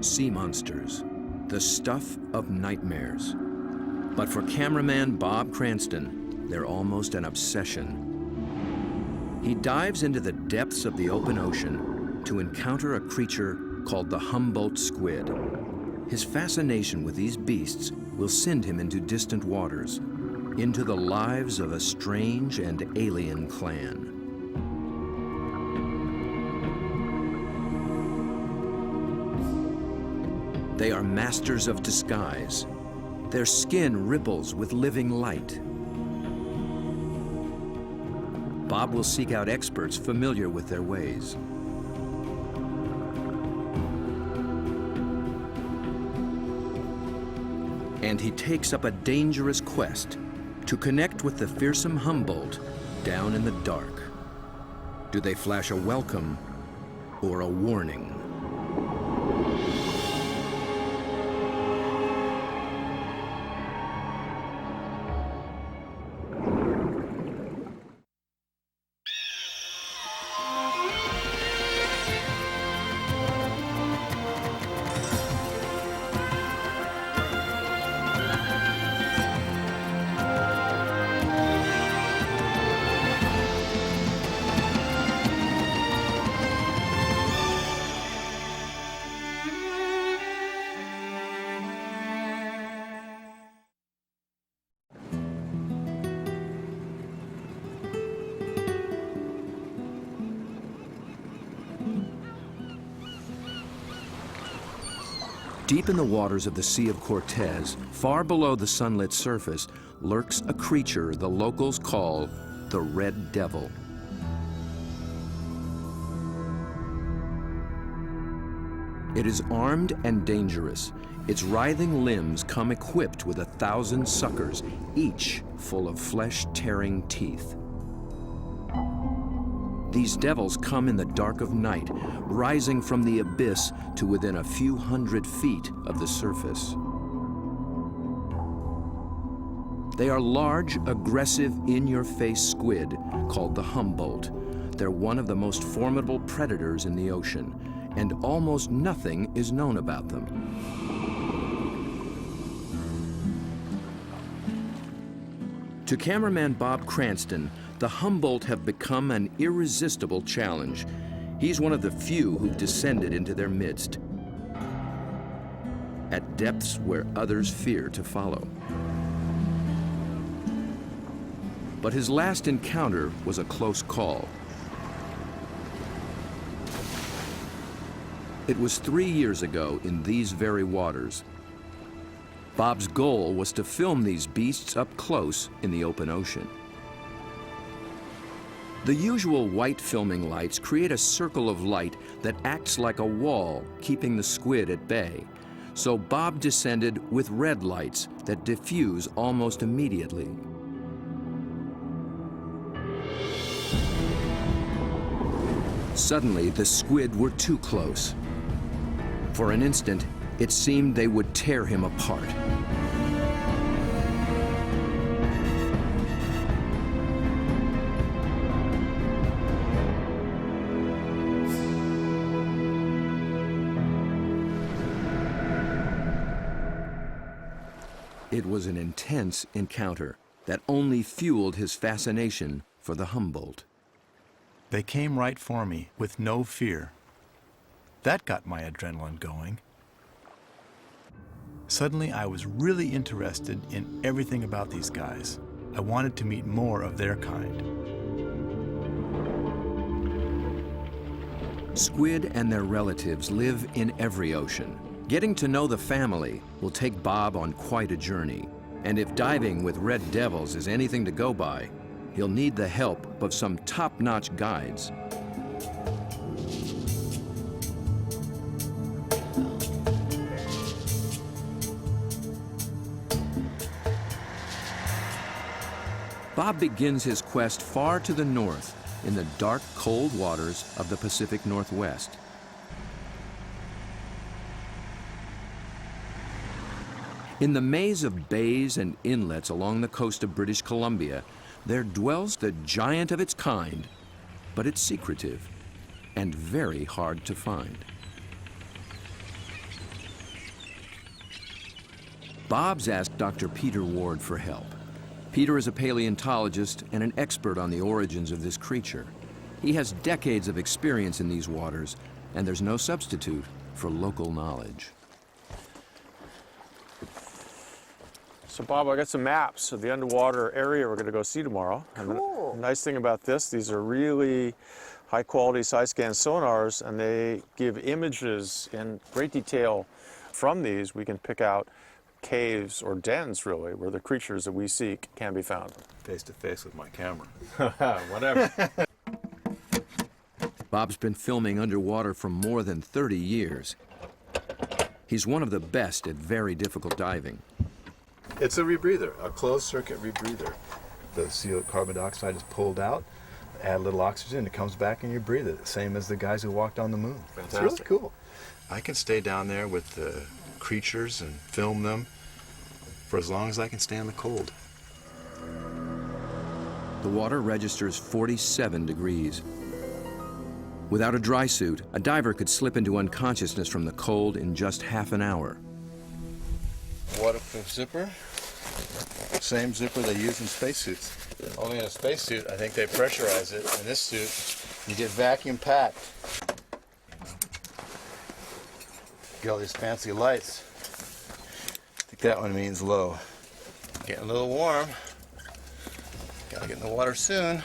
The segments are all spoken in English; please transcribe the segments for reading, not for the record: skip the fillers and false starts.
sea monsters, the stuff of nightmares. But for cameraman Bob Cranston, they're almost an obsession. He dives into the depths of the open ocean to encounter a creature called the Humboldt squid. His fascination with these beasts will send him into distant waters, into the lives of a strange and alien clan. They are masters of disguise. Their skin ripples with living light. Bob will seek out experts familiar with their ways. And he takes up a dangerous quest to connect with the fearsome Humboldt down in the dark. Do they flash a welcome or a warning? Deep in the waters of the Sea of Cortez, far below the sunlit surface, lurks a creature the locals call the Red Devil. It is armed and dangerous. Its writhing limbs come equipped with 1,000 suckers, each full of flesh-tearing teeth. These devils come in the dark of night, rising from the abyss to within a few hundred feet of the surface. They are large, aggressive, in-your-face squid called the Humboldt. They're one of the most formidable predators in the ocean, and almost nothing is known about them. To cameraman Bob Cranston, the Humboldt have become an irresistible challenge. He's one of the few who've descended into their midst, at depths where others fear to follow. But his last encounter was a close call. It was 3 years ago in these very waters. Bob's goal was to film these beasts up close in the open ocean. The usual white filming lights create a circle of light that acts like a wall, keeping the squid at bay. So Bob descended with red lights that diffuse almost immediately. Suddenly, the squid were too close. For an instant, it seemed they would tear him apart. It was an intense encounter that only fueled his fascination for the Humboldt. They came right for me with no fear. That got my adrenaline going. Suddenly, I was really interested in everything about these guys. I wanted to meet more of their kind. Squid and their relatives live in every ocean. Getting to know the family will take Bob on quite a journey. And if diving with red devils is anything to go by, he'll need the help of some top-notch guides. Bob begins his quest far to the north in the dark, cold waters of the Pacific Northwest. In the maze of bays and inlets along the coast of British Columbia, there dwells the giant of its kind, but it's secretive and very hard to find. Bob's asked Dr. Peter Ward for help. Peter is a paleontologist and an expert on the origins of this creature. He has decades of experience in these waters, and there's no substitute for local knowledge. So Bob, I got some maps of the underwater area we're going to go see tomorrow. Cool. And the nice thing about this, these are really high quality side scan sonars, and they give images in great detail. From these, we can pick out caves or dens, really, where the creatures that we seek can be found. Face to face with my camera. Whatever. Bob's been filming underwater for more than 30 years. He's one of the best at very difficult diving. It's a rebreather, a closed circuit rebreather. The CO carbon dioxide is pulled out, add a little oxygen, it comes back and you breathe it. Same as the guys who walked on the moon. Fantastic. It's really cool. I can stay down there with the creatures and film them for as long as I can stand the cold. The water registers 47 degrees. Without a dry suit, a diver could slip into unconsciousness from the cold in just half an hour. Waterproof zipper. Same zipper they use in spacesuits. Only in a spacesuit, I think they pressurize it. In this suit, you get vacuum packed. Get all these fancy lights. I think that one means low. Getting a little warm. Gotta get in the water soon.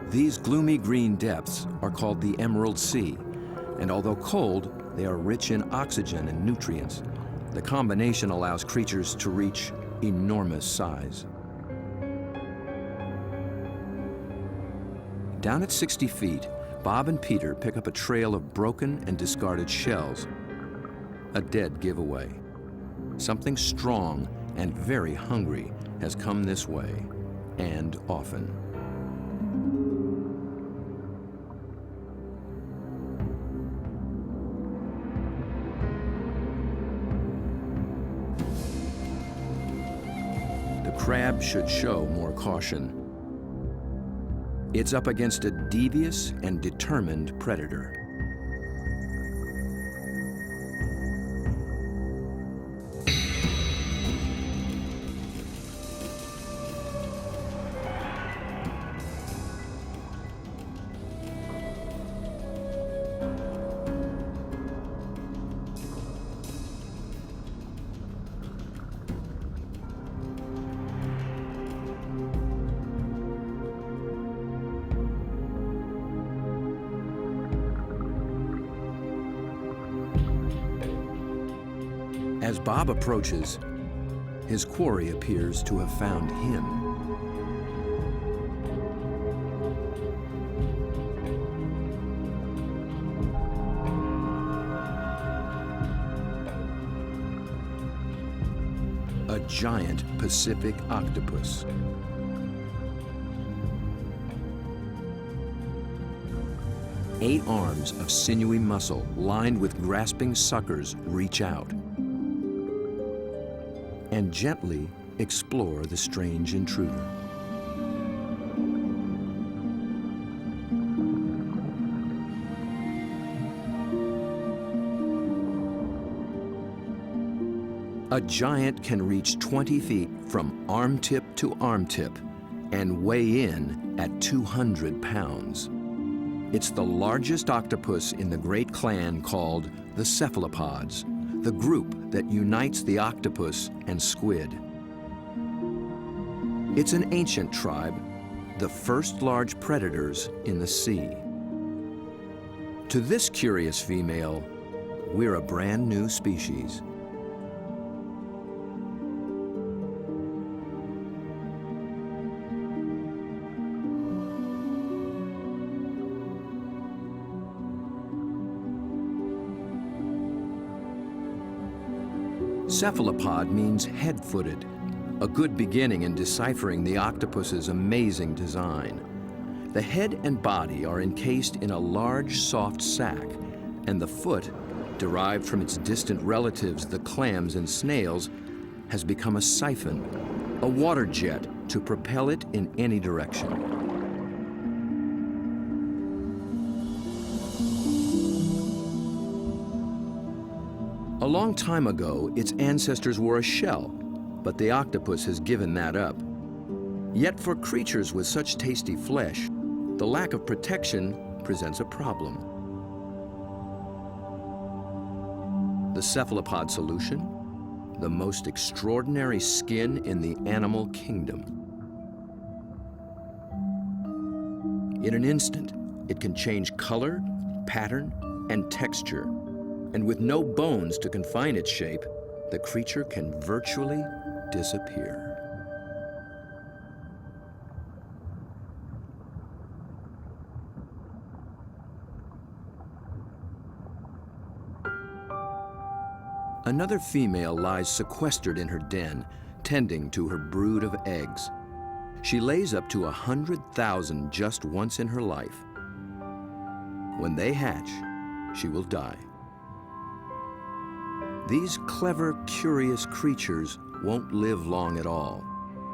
These gloomy green depths are called the Emerald Sea, and although cold, they are rich in oxygen and nutrients. The combination allows creatures to reach enormous size. Down at 60 feet, Bob and Peter pick up a trail of broken and discarded shells. A dead giveaway. Something strong and very hungry has come this way, and often. Crab should show more caution. It's up against a devious and determined predator. As Bob approaches, his quarry appears to have found him. A giant Pacific octopus. Eight arms of sinewy muscle lined with grasping suckers reach out and gently explore the strange intruder. A giant can reach 20 feet from arm tip to arm tip and weigh in at 200 pounds. It's the largest octopus in the great clan called the cephalopods, the group that unites the octopus and squid. It's an ancient tribe, the first large predators in the sea. To this curious female, we're a brand new species. Cephalopod means head-footed, a good beginning in deciphering the octopus's amazing design. The head and body are encased in a large, soft sac, and the foot derived from its distant relatives, the clams and snails, has become a siphon, a water jet to propel it in any direction. A long time ago, its ancestors were a shell, but the octopus has given that up. Yet for creatures with such tasty flesh, the lack of protection presents a problem. The cephalopod solution? The most extraordinary skin in the animal kingdom. In an instant, it can change color, pattern, and texture. And with no bones to confine its shape, the creature can virtually disappear. Another female lies sequestered in her den, tending to her brood of eggs. She lays up to 100,000 just once in her life. When they hatch, she will die. These clever, curious creatures won't live long at all.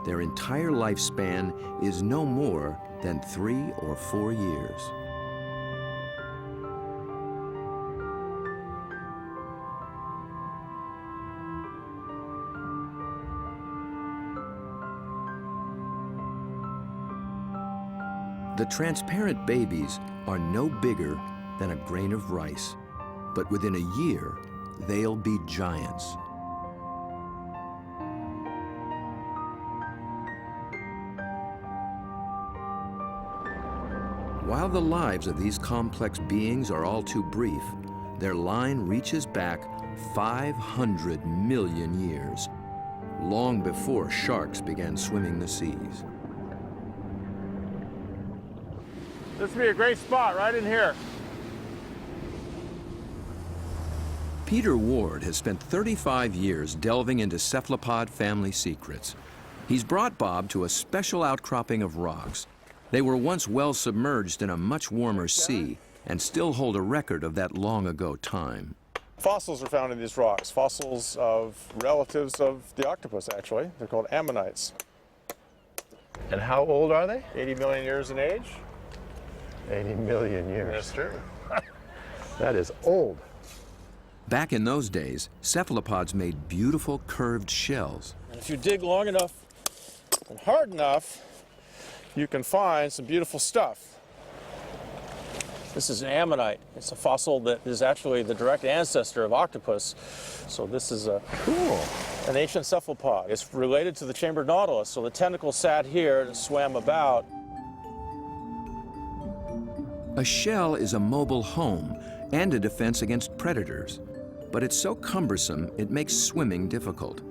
Their entire lifespan is no more than 3 or 4 years. The transparent babies are no bigger than a grain of rice, but within a year, they'll be giants. While the lives of these complex beings are all too brief, their line reaches back 500 million years, long before sharks began swimming the seas. This would be a great spot right in here. Peter Ward has spent 35 years delving into cephalopod family secrets. He's brought Bob to a special outcropping of rocks. They were once well submerged in a much warmer sea and still hold a record of that long ago time. Fossils are found in these rocks, fossils of relatives of the octopus, actually. They're called ammonites. And how old are they? 80 million years in age. 80 million years. That's true. That is old. Back in those days, cephalopods made beautiful curved shells. And if you dig long enough and hard enough, you can find some beautiful stuff. This is an ammonite. It's a fossil that is actually the direct ancestor of octopus. So this is an ancient cephalopod. It's related to the chambered nautilus. So the tentacles sat here and swam about. A shell is a mobile home and a defense against predators, but it's so cumbersome it makes swimming difficult.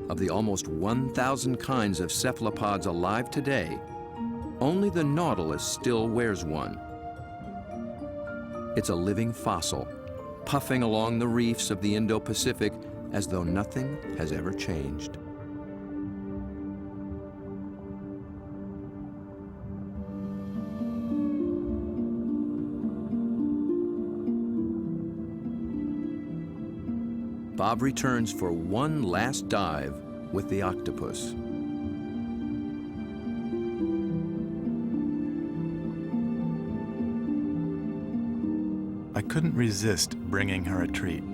Of the almost 1,000 kinds of cephalopods alive today, only the nautilus still wears one. It's a living fossil, puffing along the reefs of the Indo-Pacific as though nothing has ever changed. Bob returns for one last dive with the octopus. I couldn't resist bringing her a treat.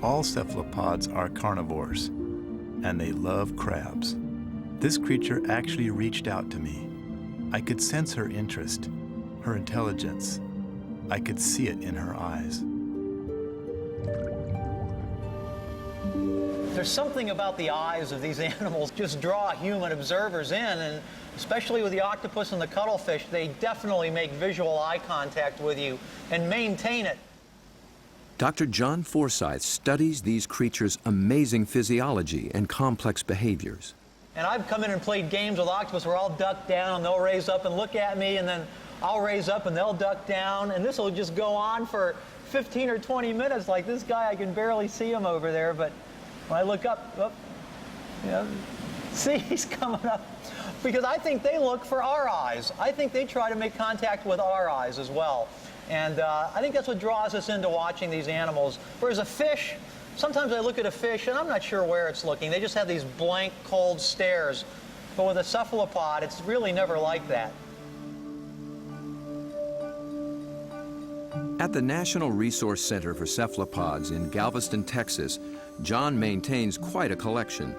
All cephalopods are carnivores, and they love crabs. This creature actually reached out to me. I could sense her interest, her intelligence. I could see it in her eyes. There's something about the eyes of these animals just draw human observers in, and especially with the octopus and the cuttlefish, they definitely make visual eye contact with you and maintain it. Dr. John Forsyth studies these creatures' amazing physiology and complex behaviors. And I've come in and played games with octopus where I'll duck down and they'll raise up and look at me, and then I'll raise up and they'll duck down, and this will just go on for 15 or 20 minutes. Like this guy, I can barely see him over there, but when I look up, see, he's coming up. Because I think they look for our eyes. I think they try to make contact with our eyes as well. And I think that's what draws us into watching these animals. Whereas a fish, sometimes I look at a fish and I'm not sure where it's looking. They just have these blank, cold stares. But with a cephalopod, it's really never like that. At the National Resource Center for Cephalopods in Galveston, Texas, John maintains quite a collection.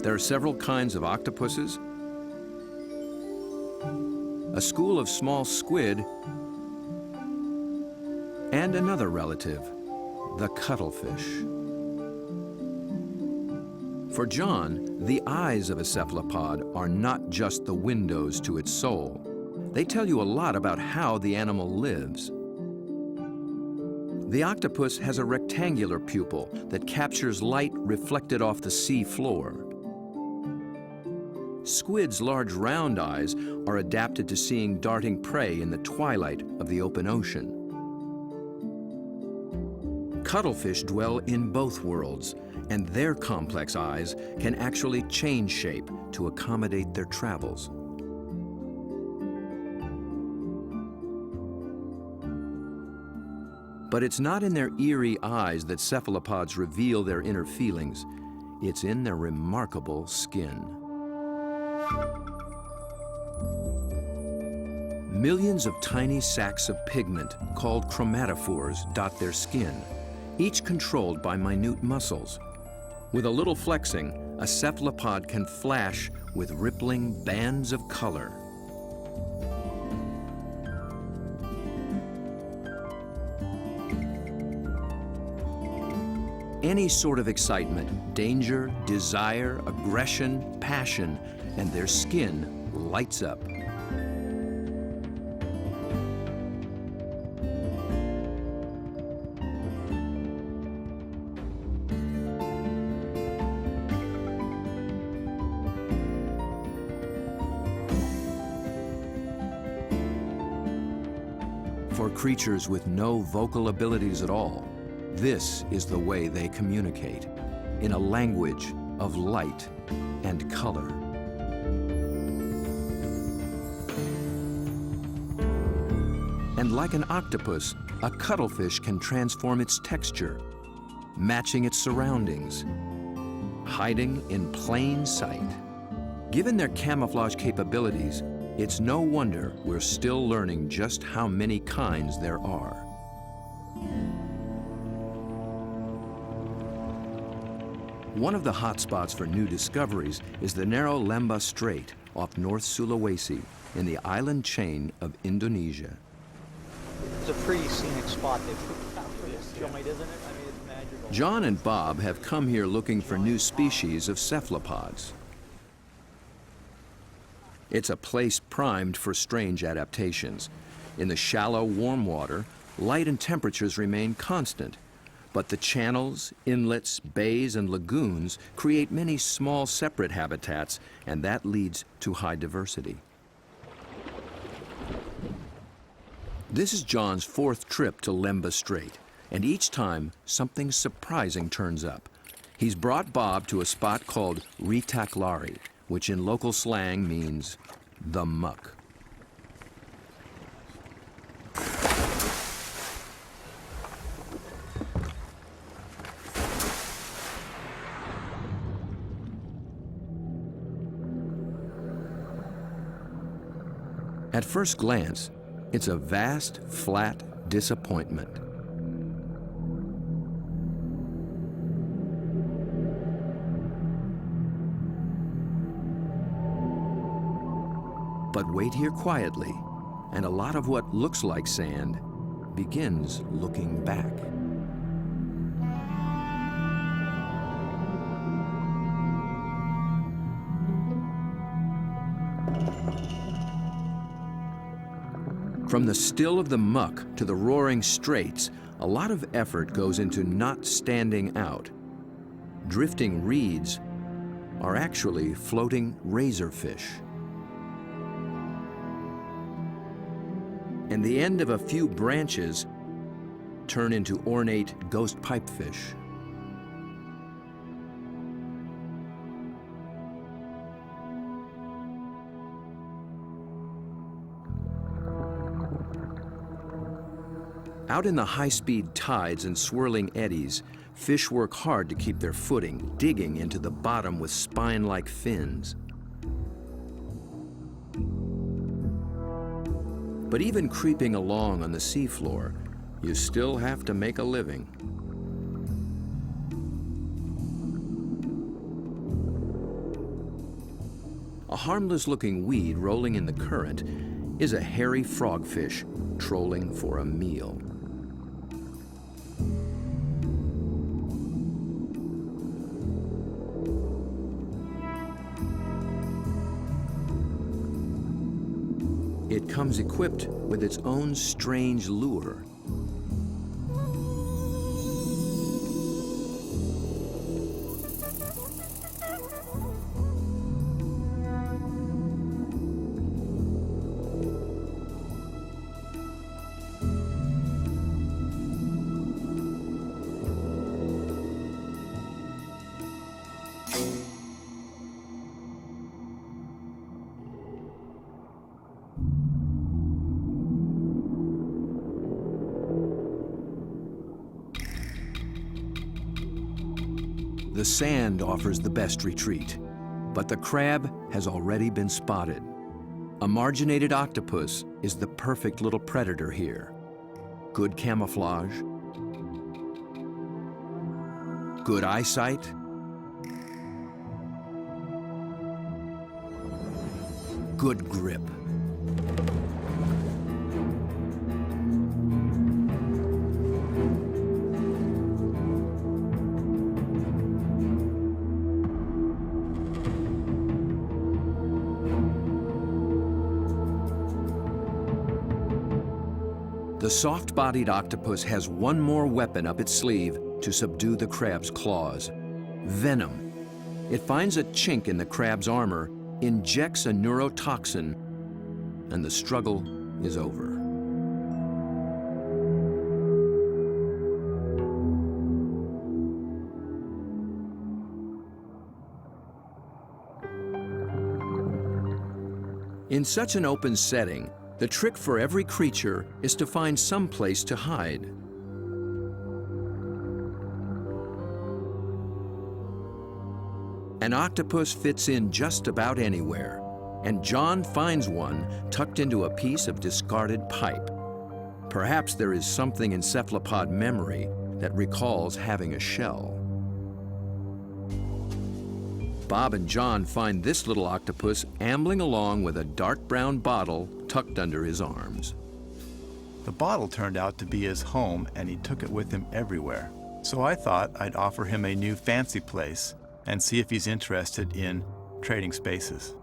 There are several kinds of octopuses, a school of small squid, and another relative, the cuttlefish. For John, the eyes of a cephalopod are not just the windows to its soul. They tell you a lot about how the animal lives. The octopus has a rectangular pupil that captures light reflected off the sea floor. Squid's large round eyes are adapted to seeing darting prey in the twilight of the open ocean. Cuttlefish dwell in both worlds, and their complex eyes can actually change shape to accommodate their travels. But it's not in their eerie eyes that cephalopods reveal their inner feelings. It's in their remarkable skin. Millions of tiny sacs of pigment, called chromatophores, dot their skin, each controlled by minute muscles. With a little flexing, a cephalopod can flash with rippling bands of color. Any sort of excitement, danger, desire, aggression, passion, and their skin lights up. For creatures with no vocal abilities at all, this is the way they communicate, in a language of light and color. And like an octopus, a cuttlefish can transform its texture, matching its surroundings, hiding in plain sight. Given their camouflage capabilities, it's no wonder we're still learning just how many kinds there are. One of the hotspots for new discoveries is the narrow Lembah Strait off North Sulawesi in the island chain of Indonesia. It's a pretty scenic spot they put out for this joint, isn't it? I mean, it's magical. John and Bob have come here looking for new species of cephalopods. It's a place primed for strange adaptations. In the shallow, warm water, light and temperatures remain constant. But the channels, inlets, bays, and lagoons create many small separate habitats, and that leads to high diversity. This is John's fourth trip to Lembah Strait, and each time something surprising turns up. He's brought Bob to a spot called Ritaklari, which in local slang means the muck. At first glance, it's a vast, flat disappointment. But wait here quietly, and a lot of what looks like sand begins looking back. From the still of the muck to the roaring straits, a lot of effort goes into not standing out. Drifting reeds are actually floating razorfish. And the end of a few branches turn into ornate ghost pipefish. Out in the high-speed tides and swirling eddies, fish work hard to keep their footing, digging into the bottom with spine-like fins. But even creeping along on the seafloor, you still have to make a living. A harmless-looking weed rolling in the current is a hairy frogfish trolling for a meal. It comes equipped with its own strange lure. The sand offers the best retreat, but the crab has already been spotted. A marginated octopus is the perfect little predator here. Good camouflage, good eyesight, good grip. The soft-bodied octopus has one more weapon up its sleeve to subdue the crab's claws: venom. It finds a chink in the crab's armor, injects a neurotoxin, and the struggle is over. In such an open setting, the trick for every creature is to find some place to hide. An octopus fits in just about anywhere, and John finds one tucked into a piece of discarded pipe. Perhaps there is something in cephalopod memory that recalls having a shell. Bob and John find this little octopus ambling along with a dark brown bottle tucked under his arms. The bottle turned out to be his home, and he took it with him everywhere. So I thought I'd offer him a new fancy place and see if he's interested in trading spaces.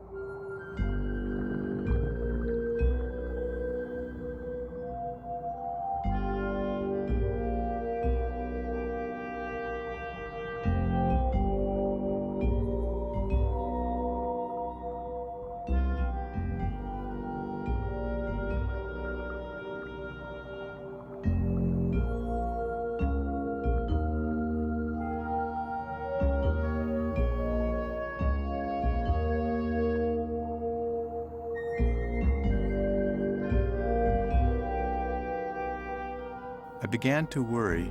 I began to worry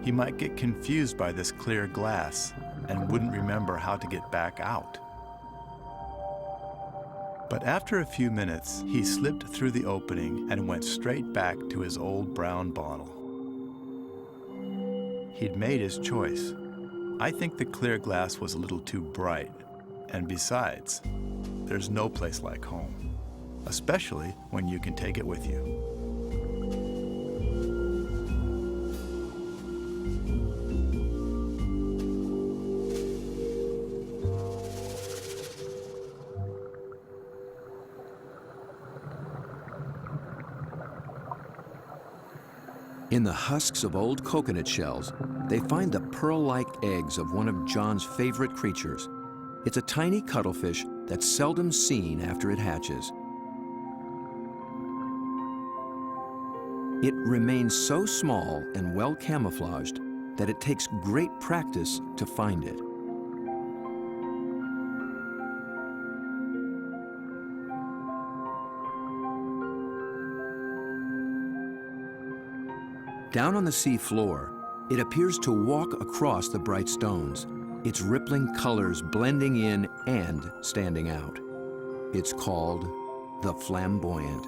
he might get confused by this clear glass and wouldn't remember how to get back out. But after a few minutes, he slipped through the opening and went straight back to his old brown bottle. He'd made his choice. I think the clear glass was a little too bright, and besides, there's no place like home, especially when you can take it with you. In the husks of old coconut shells, they find the pearl-like eggs of one of John's favorite creatures. It's a tiny cuttlefish that's seldom seen after it hatches. It remains so small and well camouflaged that it takes great practice to find it. Down on the sea floor, it appears to walk across the bright stones, its rippling colors blending in and standing out. It's called the flamboyant.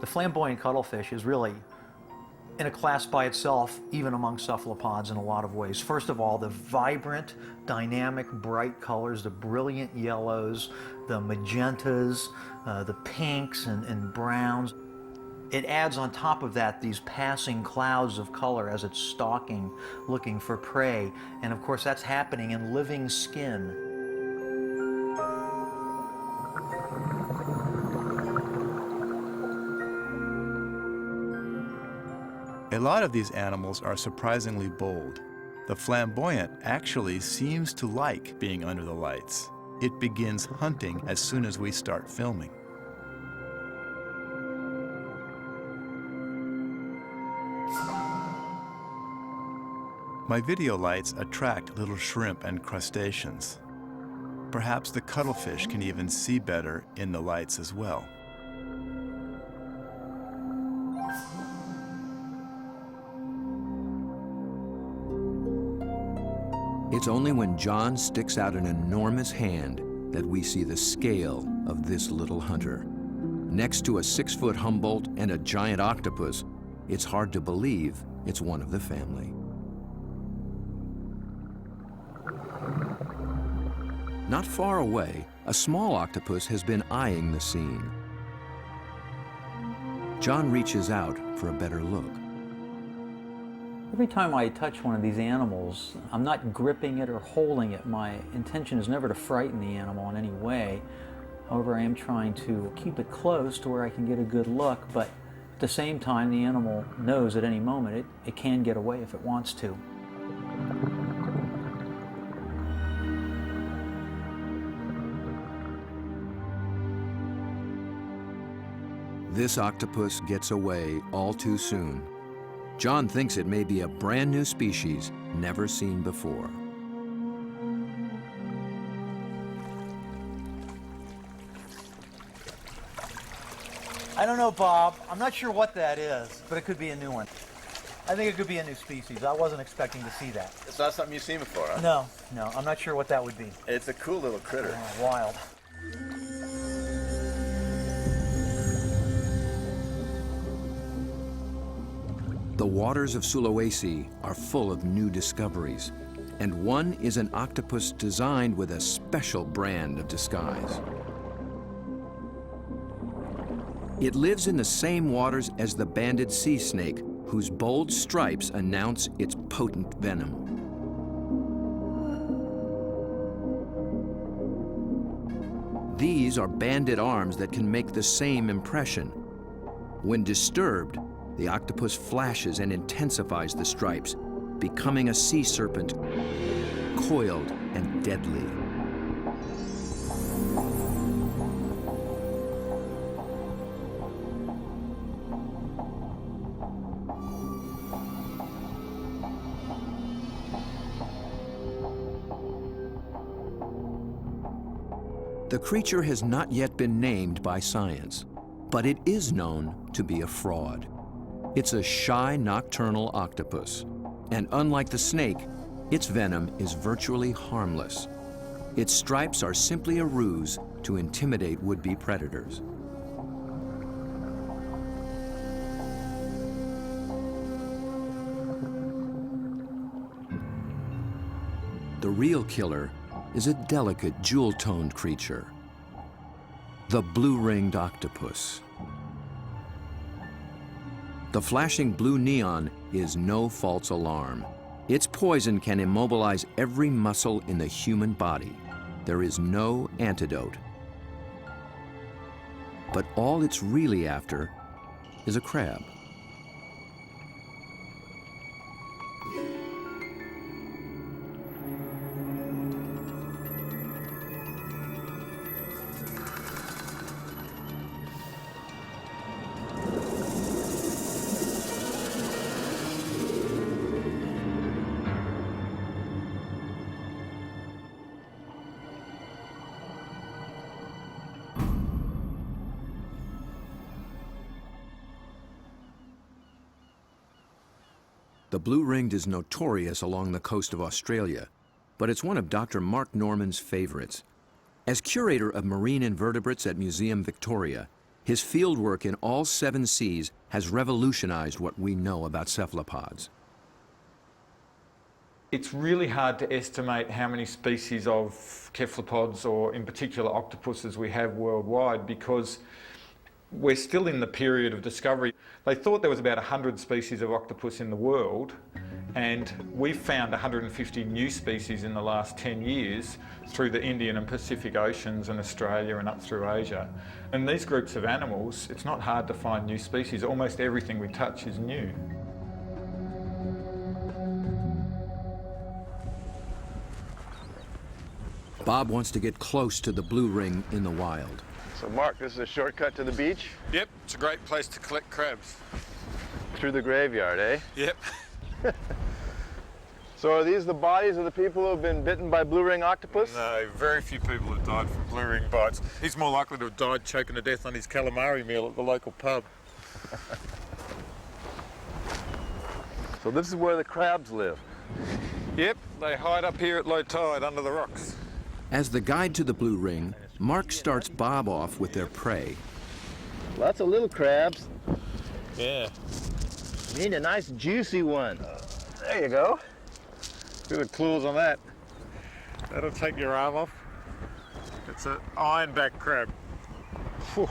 The flamboyant cuttlefish is really in a class by itself, even among cephalopods in a lot of ways. First of all, the vibrant, dynamic, bright colors, the brilliant yellows, the magentas, the pinks and browns. It adds on top of that these passing clouds of color as it's stalking, looking for prey. And of course, that's happening in living skin. A lot of these animals are surprisingly bold. The flamboyant actually seems to like being under the lights. It begins hunting as soon as we start filming. My video lights attract little shrimp and crustaceans. Perhaps the cuttlefish can even see better in the lights as well. It's only when John sticks out an enormous hand that we see the scale of this little hunter. Next to a 6-foot Humboldt and a giant octopus, it's hard to believe it's one of the family. Not far away, a small octopus has been eyeing the scene. John reaches out for a better look. Every time I touch one of these animals, I'm not gripping it or holding it. My intention is never to frighten the animal in any way. However, I am trying to keep it close to where I can get a good look, but at the same time, the animal knows at any moment it can get away if it wants to. This octopus gets away all too soon. John thinks it may be a brand new species never seen before. I don't know, Bob. I'm not sure what that is, but it could be a new one. I think it could be a new species. I wasn't expecting to see that. It's not something you've seen before, huh? No, I'm not sure what that would be. It's a cool little critter. Oh, wild. The waters of Sulawesi are full of new discoveries, and one is an octopus designed with a special brand of disguise. It lives in the same waters as the banded sea snake, whose bold stripes announce its potent venom. These are banded arms that can make the same impression. When disturbed, the octopus flashes and intensifies the stripes, becoming a sea serpent, coiled and deadly. The creature has not yet been named by science, but it is known to be a fraud. It's a shy nocturnal octopus, and unlike the snake, its venom is virtually harmless. Its stripes are simply a ruse to intimidate would-be predators. The real killer is a delicate jewel-toned creature, the blue-ringed octopus. The flashing blue neon is no false alarm. Its poison can immobilize every muscle in the human body. There is no antidote. But all it's really after is a crab. The blue-ringed is notorious along the coast of Australia, but it's one of Dr. Mark Norman's favorites. As curator of marine invertebrates at Museum Victoria, his fieldwork in all 7 seas has revolutionized what we know about cephalopods. It's really hard to estimate how many species of cephalopods, or in particular octopuses, we have worldwide, because we're still in the period of discovery. They thought there was about 100 species of octopus in the world, and we've found 150 new species in the last 10 years through the Indian and Pacific Oceans and Australia and up through Asia. And these groups of animals, it's not hard to find new species. Almost everything we touch is new. Bob wants to get close to the blue ring in the wild. So Mark, this is a shortcut to the beach? Yep, it's a great place to collect crabs. Through the graveyard, eh? Yep. So are these the bodies of the people who have been bitten by blue ring octopus? No, very few people have died from blue ring bites. He's more likely to have died choking to death on his calamari meal at the local pub. So this is where the crabs live. Yep, they hide up here at low tide under the rocks. As the guide to the blue ring, Mark starts Bob off with their prey. Lots of little crabs. Yeah. You need a nice juicy one. There you go. See the claws on that. That'll take your arm off. It's an ironback crab. You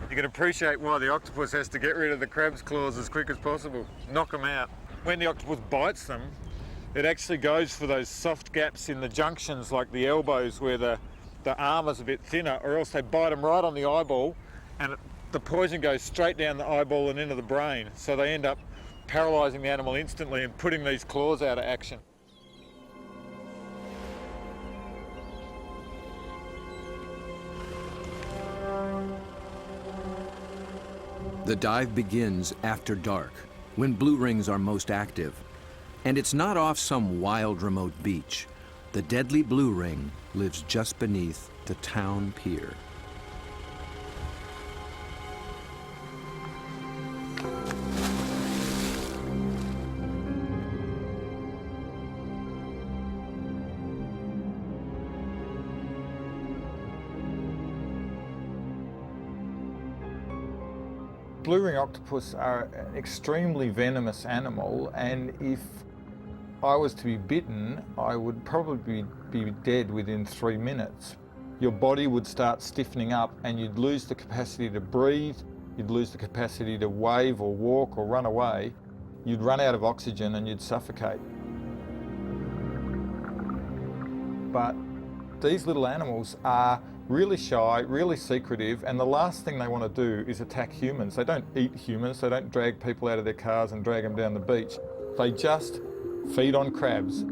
can appreciate why the octopus has to get rid of the crab's claws as quick as possible. Knock them out. When the octopus bites them, it actually goes for those soft gaps in the junctions, like the elbows where the arm is a bit thinner, or else they bite them right on the eyeball, and the poison goes straight down the eyeball and into the brain. So they end up paralysing the animal instantly and putting these claws out of action. The dive begins after dark, when blue rings are most active. And it's not off some wild, remote beach. The deadly blue ring lives just beneath the town pier. Blue ring octopus are an extremely venomous animal, and if I was to be bitten, I would probably be dead within 3 minutes. Your body would start stiffening up and you'd lose the capacity to breathe, you'd lose the capacity to wave or walk or run away, you'd run out of oxygen and you'd suffocate. But these little animals are really shy, really secretive, and the last thing they want to do is attack humans. They don't eat humans, they don't drag people out of their cars and drag them down the beach. They just feed on crabs.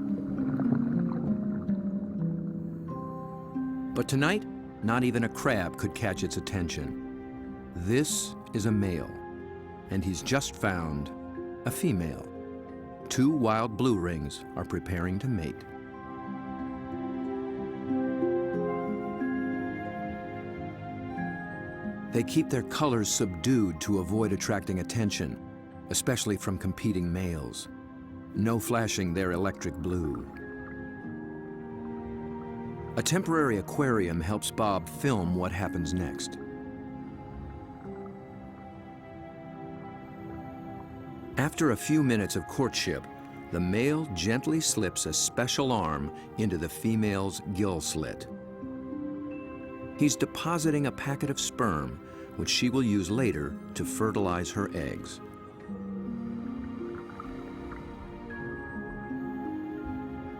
But tonight, not even a crab could catch its attention. This is a male, and he's just found a female. 2 wild blue rings are preparing to mate. They keep their colors subdued to avoid attracting attention, especially from competing males. No flashing their electric blue. A temporary aquarium helps Bob film what happens next. After a few minutes of courtship, the male gently slips a special arm into the female's gill slit. He's depositing a packet of sperm, which she will use later to fertilize her eggs.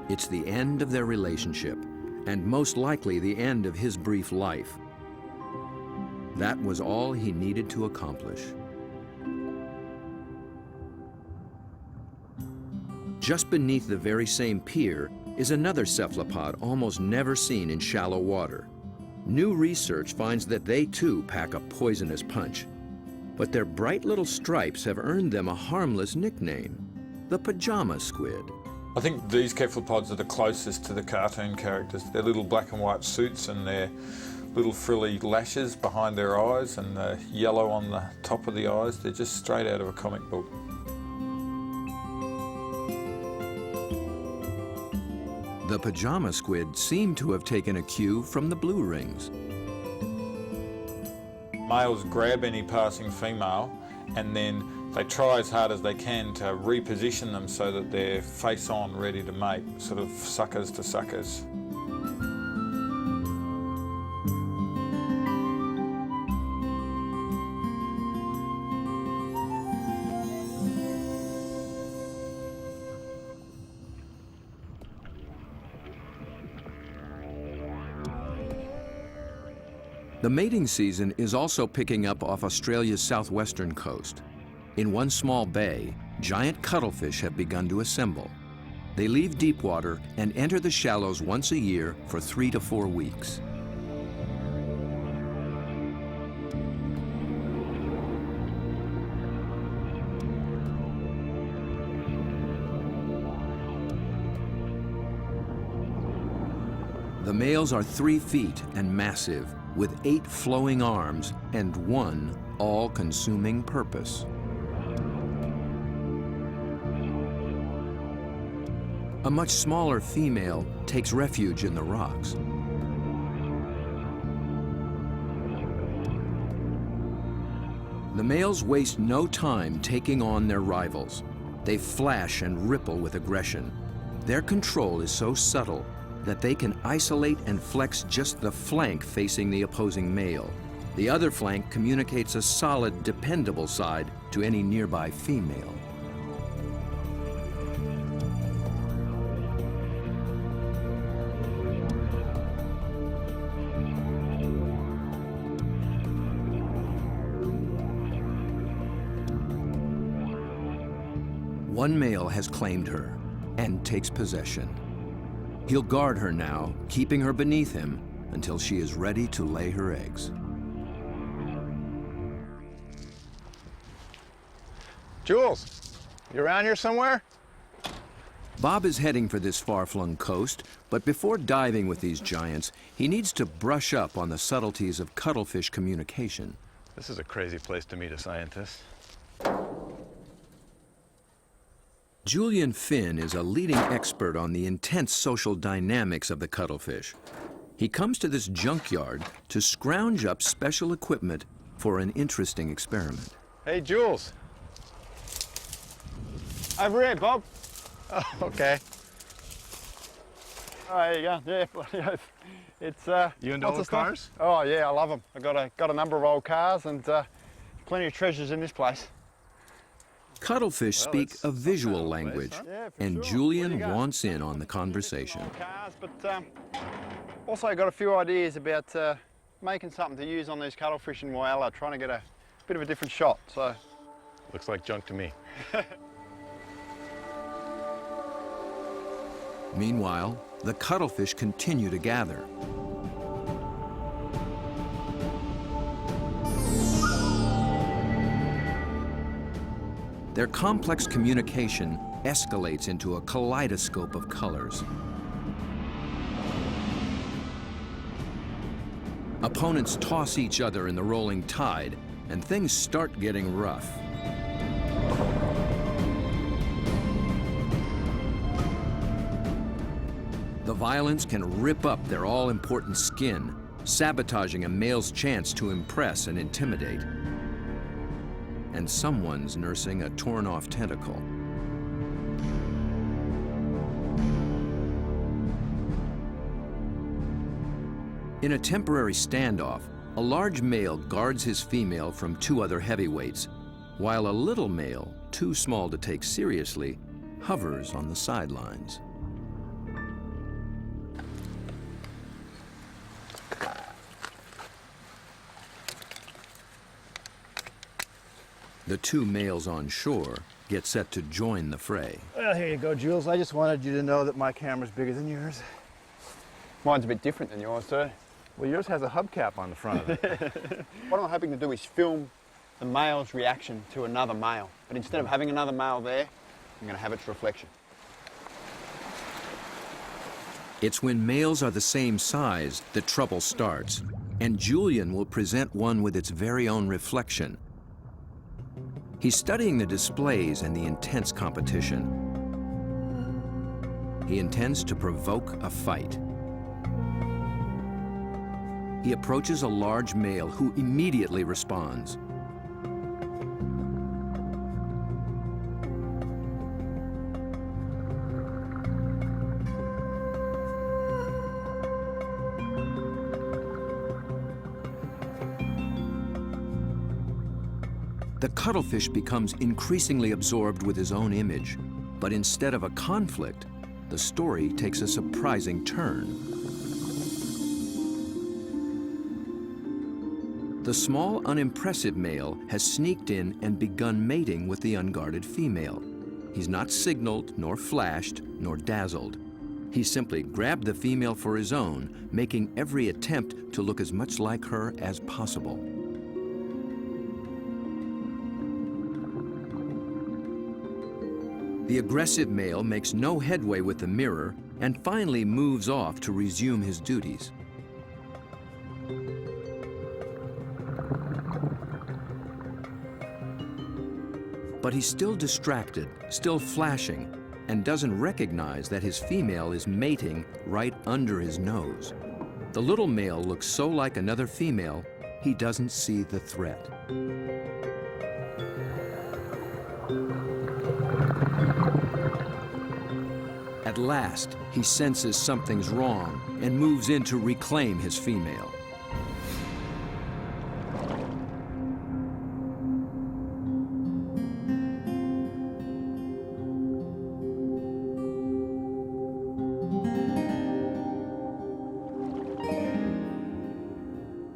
It's the end of their relationship, and most likely the end of his brief life. That was all he needed to accomplish. Just beneath the very same pier is another cephalopod almost never seen in shallow water. New research finds that they too pack a poisonous punch. But their bright little stripes have earned them a harmless nickname, the pajama squid. I think these cephalopods are the closest to the cartoon characters. Their little black and white suits and their little frilly lashes behind their eyes and the yellow on the top of the eyes, they're just straight out of a comic book. The pajama squid seem to have taken a cue from the blue rings. Males grab any passing female and then they try as hard as they can to reposition them so that they're face on, ready to mate, sort of suckers to suckers. The mating season is also picking up off Australia's southwestern coast. In one small bay, giant cuttlefish have begun to assemble. They leave deep water and enter the shallows once a year for 3 to 4 weeks. The males are 3 feet and massive, with 8 flowing arms and one all-consuming purpose. A much smaller female takes refuge in the rocks. The males waste no time taking on their rivals. They flash and ripple with aggression. Their control is so subtle that they can isolate and flex just the flank facing the opposing male. The other flank communicates a solid, dependable side to any nearby female. One male has claimed her and takes possession. He'll guard her now, keeping her beneath him until she is ready to lay her eggs. Jules, you around here somewhere? Bob is heading for this far-flung coast, but before diving with these giants, he needs to brush up on the subtleties of cuttlefish communication. This is a crazy place to meet a scientist. Julian Finn is a leading expert on the intense social dynamics of the cuttlefish. He comes to this junkyard to scrounge up special equipment for an interesting experiment. Hey, Jules. Over here, Bob. Oh, okay. Oh, there you go. Yeah, it's You into lots old of stuff. cars? Oh yeah, I love them. I got a number of old cars and plenty of treasures in this place. Cuttlefish speak it's a visual some kind of language, place, huh? Yeah, for and sure. Julian What do you got? wants in on the conversation. Old cars, but also got a few ideas about making something to use on these cuttlefish in Whyalla, trying to get a bit of a different shot. So Looks like junk to me. Meanwhile, the cuttlefish continue to gather. Their complex communication escalates into a kaleidoscope of colors. Opponents toss each other in the rolling tide, and things start getting rough. The violence can rip up their all-important skin, sabotaging a male's chance to impress and intimidate. And someone's nursing a torn-off tentacle. In a temporary standoff, a large male guards his female from 2 other heavyweights, while a little male, too small to take seriously, hovers on the sidelines. The 2 males on shore get set to join the fray. well, here you go, Jules. I just wanted you to know that my camera's bigger than yours. Mine's a bit different than yours too. Well, yours has a hubcap on the front of it. What I'm hoping to do is film the male's reaction to another male. But instead of having another male there, I'm going to have its reflection. It's when males are the same size that trouble starts, and Julian will present one with its very own reflection. He's studying the displays and the intense competition. He intends to provoke a fight. He approaches a large male who immediately responds. The cuttlefish becomes increasingly absorbed with his own image, but instead of a conflict, the story takes a surprising turn. The small, unimpressive male has sneaked in and begun mating with the unguarded female. He's not signaled, nor flashed, nor dazzled. He simply grabbed the female for his own, making every attempt to look as much like her as possible. The aggressive male makes no headway with the mirror and finally moves off to resume his duties. But he's still distracted, still flashing, and doesn't recognize that his female is mating right under his nose. The little male looks so like another female, he doesn't see the threat. At last, he senses something's wrong and moves in to reclaim his female.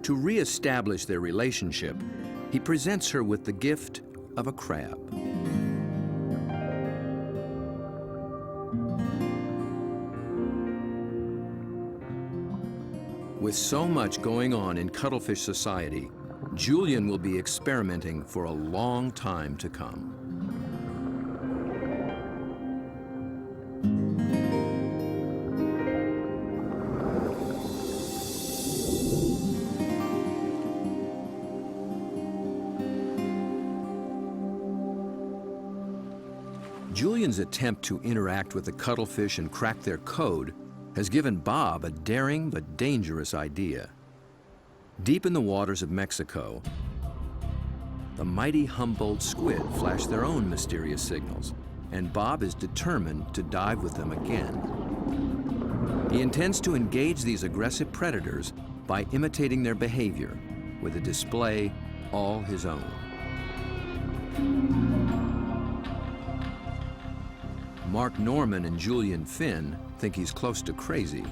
To re-establish their relationship, he presents her with the gift of a crab. With so much going on in cuttlefish society, Julian will be experimenting for a long time to come. Julian's attempt to interact with the cuttlefish and crack their code has given Bob a daring but dangerous idea. Deep in the waters of Mexico, the mighty Humboldt squid flash their own mysterious signals, and Bob is determined to dive with them again. He intends to engage these aggressive predators by imitating their behavior with a display all his own. Mark Norman and Julian Finn think he's close to crazy.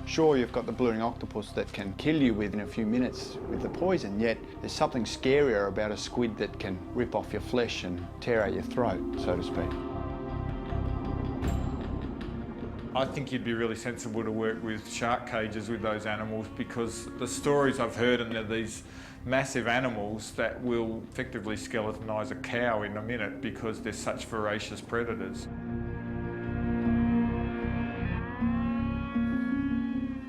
Sure, you've got the blueing octopus that can kill you within a few minutes with the poison, yet there's something scarier about a squid that can rip off your flesh and tear out your throat, so to speak. I think you'd be really sensible to work with shark cages with those animals, because the stories I've heard are these massive animals that will effectively skeletonise a cow in a minute because they're such voracious predators.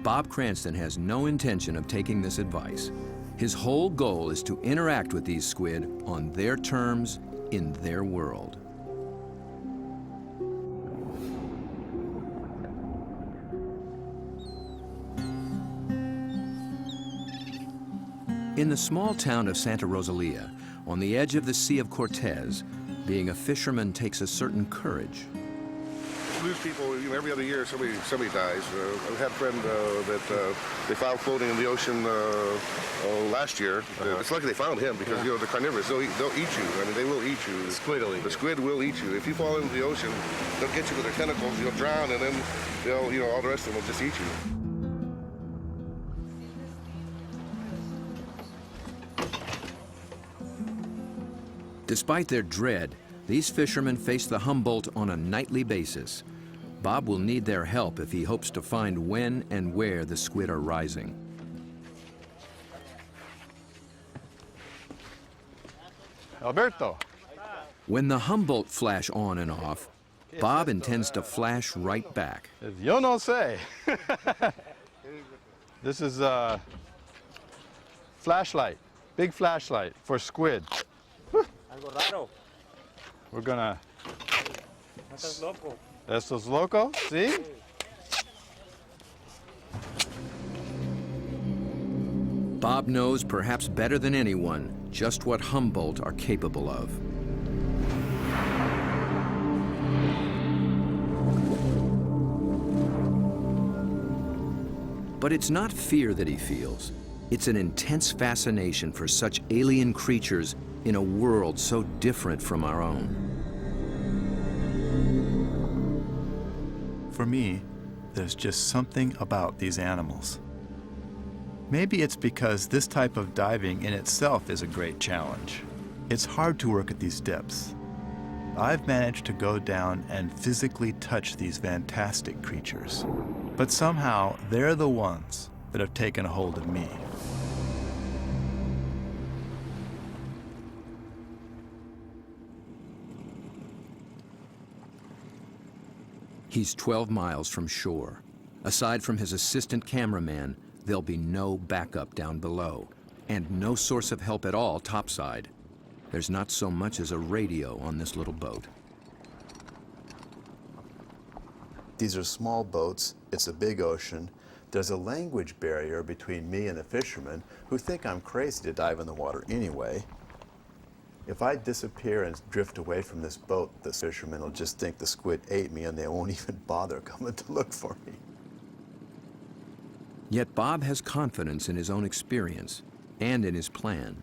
Bob Cranston has no intention of taking this advice. His whole goal is to interact with these squid on their terms, in their world. In the small town of Santa Rosalia, on the edge of the Sea of Cortez, being a fisherman takes a certain courage. Lose people, every other year somebody dies. I had a friend that they found floating in the ocean last year. It's lucky they found him because they're carnivorous. They'll eat you. I mean, they will eat you. The squid will eat you. The squid will eat you. If you fall into the ocean, they'll get you with their tentacles. You'll drown, and then they'll, all the rest of them will just eat you. Despite their dread, these fishermen face the Humboldt on a nightly basis. Bob will need their help if he hopes to find when and where the squid are rising. Alberto. When the Humboldt flash on and off, Bob intends to flash right back. Yo no sé. This is a flashlight, big flashlight for squid. We're gonna Estos loco? See? Bob knows perhaps better than anyone just what Humboldt are capable of. But it's not fear that he feels. It's an intense fascination for such alien creatures in a world so different from our own. For me, there's just something about these animals. Maybe it's because this type of diving in itself is a great challenge. It's hard to work at these depths. I've managed to go down and physically touch these fantastic creatures, but somehow they're the ones that have taken a hold of me. He's 12 miles from shore. Aside from his assistant cameraman, there'll be no backup down below, and no source of help at all topside. There's not so much as a radio on this little boat. These are small boats. It's a big ocean. There's a language barrier between me and the fishermen who think I'm crazy to dive in the water anyway. If I disappear and drift away from this boat, the fishermen will just think the squid ate me and they won't even bother coming to look for me. Yet Bob has confidence in his own experience and in his plan.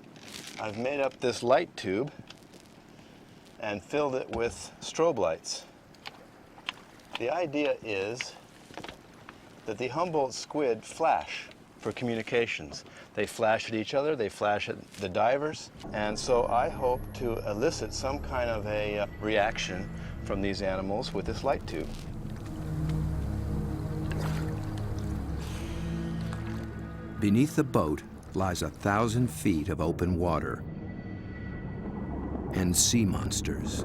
I've made up this light tube and filled it with strobe lights. The idea is that the Humboldt squid flash for communications. They flash at each other, they flash at the divers, and so I hope to elicit some kind of a reaction from these animals with this light tube. Beneath the boat lies 1,000 feet of open water and sea monsters.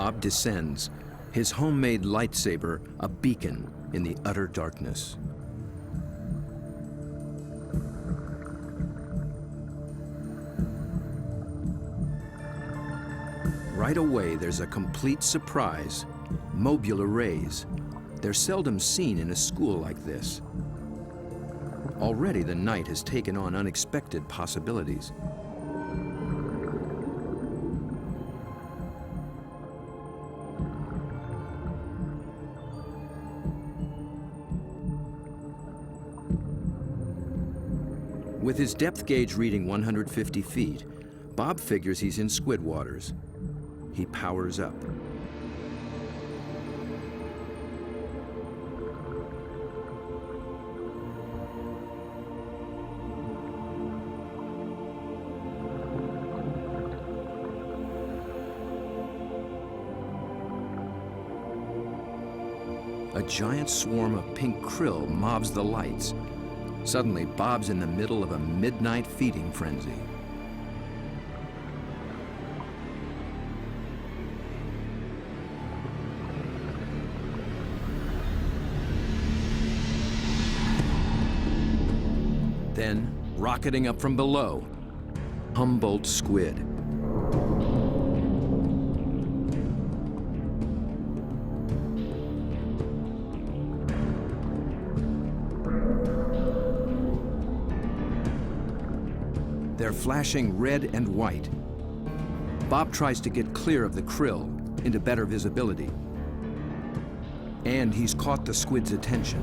Bob descends, his homemade lightsaber a beacon in the utter darkness. Right away, there's a complete surprise. Mobile arrays. They're seldom seen in a school like this. Already the night has taken on unexpected possibilities. With his depth gauge reading 150 feet, Bob figures he's in squid waters. He powers up. A giant swarm of pink krill mobs the lights. Suddenly, Bob's in the middle of a midnight feeding frenzy. Then, rocketing up from below, Humboldt squid. They're flashing red and white. Bob tries to get clear of the krill into better visibility. And he's caught the squid's attention.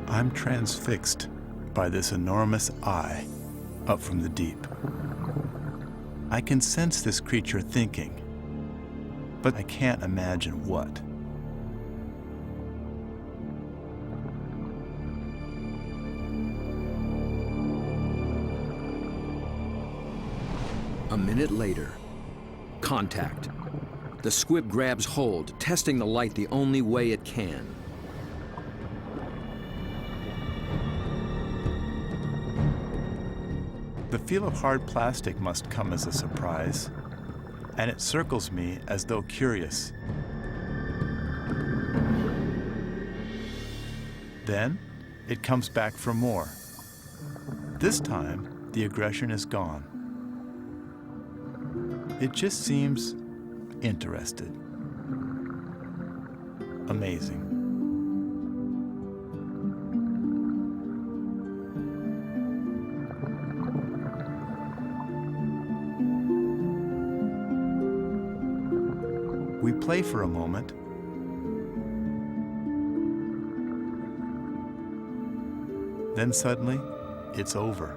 I'm transfixed by this enormous eye up from the deep. I can sense this creature thinking, but I can't imagine what. A minute later, contact. The squib grabs hold, testing the light the only way it can. The feel of hard plastic must come as a surprise, and it circles me as though curious. Then, it comes back for more. This time, the aggression is gone. It just seems interested. Amazing. We play for a moment. Then suddenly, it's over.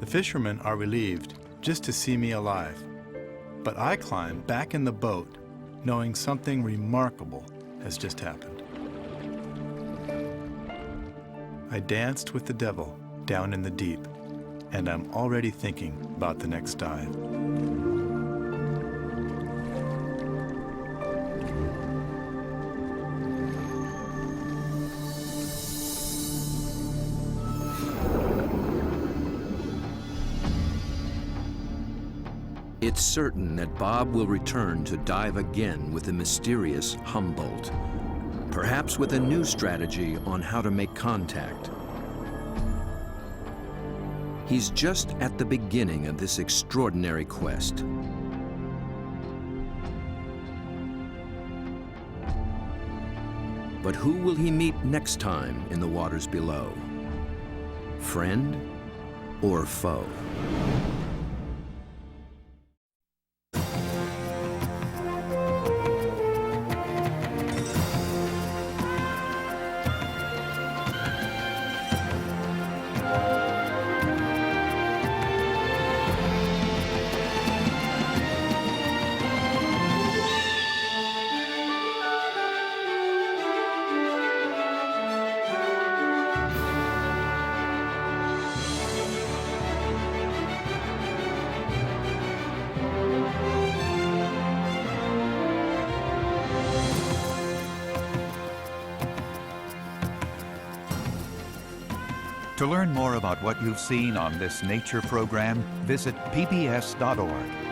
The fishermen are relieved just to see me alive, but I climb back in the boat knowing something remarkable has just happened. I danced with the devil down in the deep, and I'm already thinking about the next dive. It's certain that Bob will return to dive again with the mysterious Humboldt, perhaps with a new strategy on how to make contact. He's just at the beginning of this extraordinary quest. But who will he meet next time in the waters below? Friend or foe? To learn more about what you've seen on this nature program, visit pbs.org.